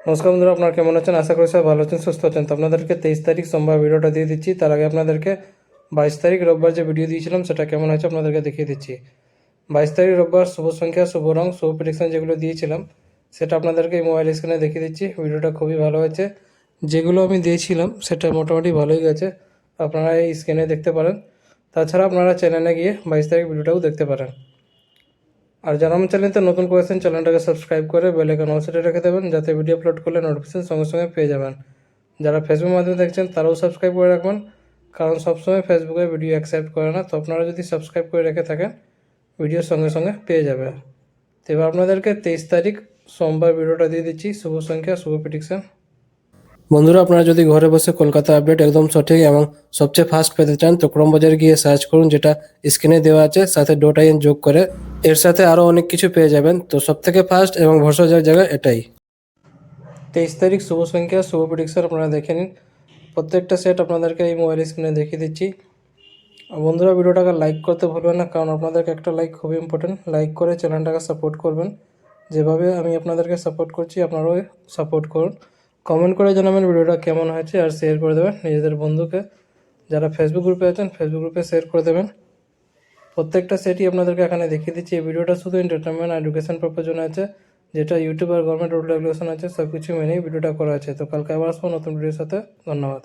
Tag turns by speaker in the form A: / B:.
A: নমস্কার বন্ধুরা, আপনারা কেমন আছেন? আশা করি সবাই ভালো আছেন, সুস্থ আছেন। তো আপনাদেরকে 23 তারিখ সোমবার ভিডিওটা দিয়ে দিচ্ছি। তার আগে আপনাদেরকে 22 তারিখ রোববার যে ভিডিও দিয়েছিলাম সেটা কেমন হয়েছে আপনাদেরকে দেখিয়ে দিচ্ছি। 22 তারিখ রোববার শুভ সংখ্যা, শুভ রং, শুভ প্রেডিকশন যেগুলো দিয়েছিলাম সেটা আপনাদেরকে এই মোবাইল স্ক্রিনে দেখিয়ে দিচ্ছি। ভিডিওটা খুবই ভালো হয়েছে। যেগুলো আমি দিয়েছিলাম সেটা মোটামুটি ভালোই গেছে, আপনারা এই স্ক্রিনে দেখতে পারেন। তাছাড়া আপনারা চ্যানেলে গিয়ে 22 তারিখ ভিডিওটাও দেখতে পারেন। আর যারা আমার চ্যানেলতে নতুন করেছেন চ্যানেলটাকে সাবস্ক্রাইব করে বেল আইকন অল সেটে রেখে দেবেন, যাতে ভিডিও আপলোড করলে নোটিফিকেশন সঙ্গে সঙ্গে পেয়ে যাবেন। যারা ফেসবুক মাধ্যমে দেখছেন তারাও সাবস্ক্রাইব করে রাখবেন, কারণ সবসময় ফেসবুকে ভিডিও অ্যাকসেপ্ট করে না। তো আপনারা যদি সাবস্ক্রাইব করে রেখে থাকেন ভিডিও সঙ্গে সঙ্গে পেয়ে যাবে। তো এবার আপনাদেরকে 23 তারিখ সোমবার ভিডিওটা দিয়ে দিচ্ছি, শুভ সংখ্যা, শুভ প্রেডিকশন। বন্ধুরা, আপনারা যদি ঘরে বসে কলকাতা আপডেট একদম সঠিক এবং সবচেয়ে ফাস্ট পেতে চান তো ক্রোমবাজারে গিয়ে সার্চ করুন, যেটা স্ক্রিনে দেওয়া আছে, সাথে .in যোগ করে এর সাথে আরও অনেক কিছু পেয়ে যাবেন। তো সবথেকে ফাস্ট এবং ভরসার জায়গা এটাই। 23 তারিখ শুভ সংখ্যা, শুভ প্রেডিকশন আপনারা দেখে নিন। প্রত্যেকটা সেট আপনাদেরকে এই মোবাইল স্ক্রিনে দেখিয়ে দিচ্ছি। বন্ধুরা, ভিডিওটাকে লাইক করতে ভুলবেন না, কারণ আপনাদেরকে একটা লাইক খুবই ইম্পর্টেন্ট। লাইক করে চ্যানেলটাকে সাপোর্ট করবেন। যেভাবে আমি আপনাদেরকে সাপোর্ট করছি আপনারাও সাপোর্ট করুন। কমেন্ট করে জানাবেন ভিডিওটা কেমন হয়েছে, আর শেয়ার করে দেবেন নিজেদের বন্ধুকে। যারা ফেসবুক গ্রুপে আছেন ফেসবুক গ্রুপে শেয়ার করে দেবেন। প্রত্যেকটা সেটই আপনাদেরকে এখানে দেখিয়ে দিচ্ছি। এই ভিডিওটা শুধু এন্টারটেনমেন্ট আর এডুকেশন পারপাস জন্য আছে, যেটা ইউটিউব আর গভর্নমেন্ট রুল রেগুলেশন আছে সব কিছু মেনেই ভিডিওটা করা আছে। তো কালকে আবার আসবো নতুন ভিডিওর সাথে। ধন্যবাদ।